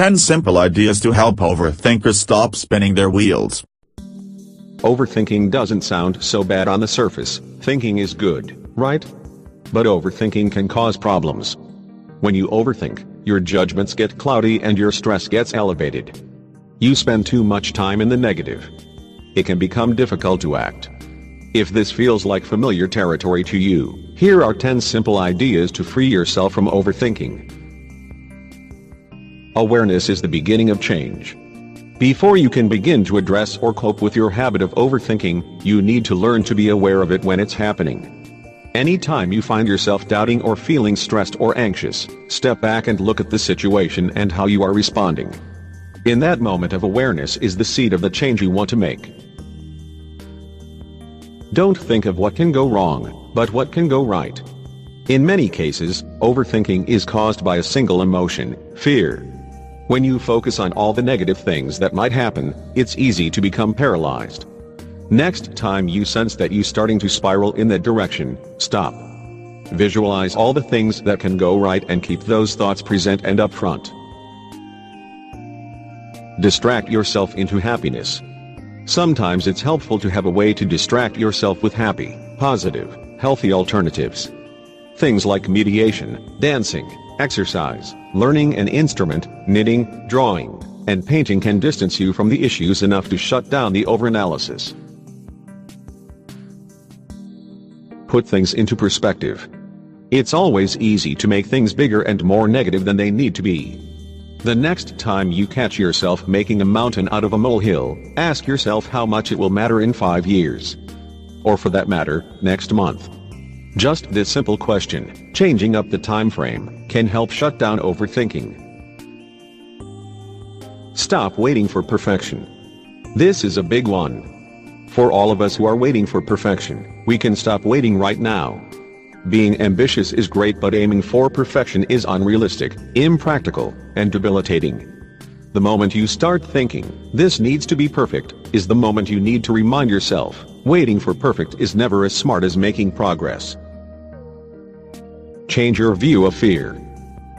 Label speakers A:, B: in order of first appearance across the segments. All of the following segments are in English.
A: 10 simple ideas to help overthinkers stop spinning their wheels.
B: Overthinking doesn't sound so bad on the surface. Thinking is good, right? But overthinking can cause problems. When you overthink, your judgments get cloudy and your stress gets elevated. You spend too much time in the negative. It can become difficult to act. If this feels like familiar territory to you, here are 10 simple ideas to free yourself from overthinking. Awareness is the beginning of change. Before you can begin to address or cope with your habit of overthinking, you need to learn to be aware of it when it's happening. Anytime you find yourself doubting or feeling stressed or anxious, step back and look at the situation and how you are responding. In that moment of awareness is the seed of the change you want to make. Don't think of what can go wrong, but what can go right. In many cases, overthinking is caused by a single emotion, fear. When you focus on all the negative things that might happen, it's easy to become paralyzed. Next time you sense that you're starting to spiral in that direction, stop. Visualize all the things that can go right and keep those thoughts present and up front. Distract yourself into happiness. Sometimes it's helpful to have a way to distract yourself with happy, positive, healthy alternatives. Things like meditation, dancing, exercise, learning an instrument, knitting, drawing, and painting can distance you from the issues enough to shut down the overanalysis. Put things into perspective. It's always easy to make things bigger and more negative than they need to be. The next time you catch yourself making a mountain out of a molehill, ask yourself how much it will matter in 5 years. Or for that matter, next month. Just this simple question, changing up the time frame, can help shut down overthinking. Stop waiting for perfection. This is a big one. For all of us who are waiting for perfection, we can stop waiting right now. Being ambitious is great, but aiming for perfection is unrealistic, impractical, and debilitating. The moment you start thinking, "This needs to be perfect," is the moment you need to remind yourself, waiting for perfect is never as smart as making progress. Change your view of fear.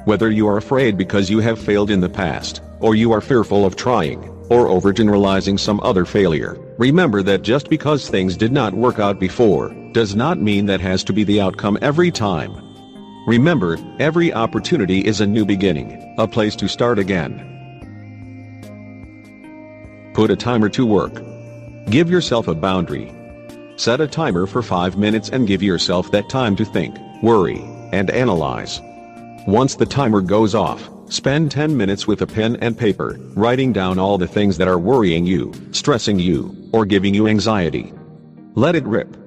B: Whether you are afraid because you have failed in the past, or you are fearful of trying, or overgeneralizing some other failure, remember that just because things did not work out before, does not mean that has to be the outcome every time. Remember, every opportunity is a new beginning, a place to start again. Put a timer to work. Give yourself a boundary. Set a timer for 5 minutes and give yourself that time to think, worry, and analyze. Once the timer goes off, spend 10 minutes with a pen and paper, writing down all the things that are worrying you, stressing you, or giving you anxiety. Let it rip.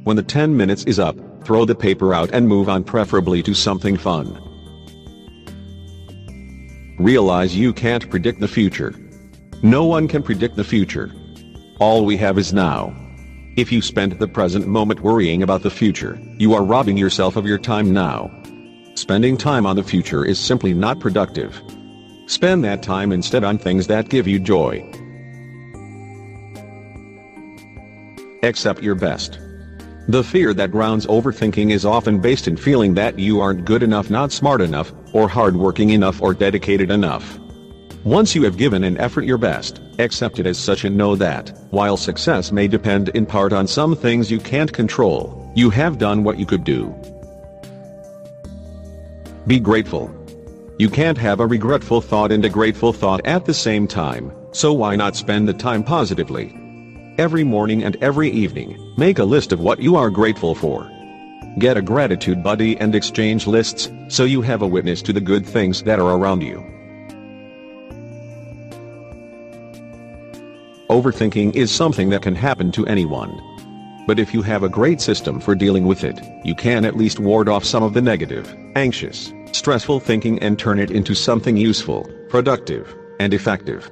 B: When the 10 minutes is up, throw the paper out and move on, preferably to something fun. Realize you can't predict the future. No one can predict the future. All we have is now. If you spend the present moment worrying about the future, you are robbing yourself of your time now. Spending time on the future is simply not productive. Spend that time instead on things that give you joy. Accept your best. The fear that grounds overthinking is often based in feeling that you aren't good enough, not smart enough, or hardworking enough, or dedicated enough. Once you have given an effort your best, accept it as such and know that, while success may depend in part on some things you can't control, you have done what you could do. Be grateful. You can't have a regretful thought and a grateful thought at the same time, so why not spend the time positively? Every morning and every evening, make a list of what you are grateful for. Get a gratitude buddy and exchange lists, so you have a witness to the good things that are around you. Overthinking is something that can happen to anyone. But if you have a great system for dealing with it, you can at least ward off some of the negative, anxious, stressful thinking and turn it into something useful, productive, and effective.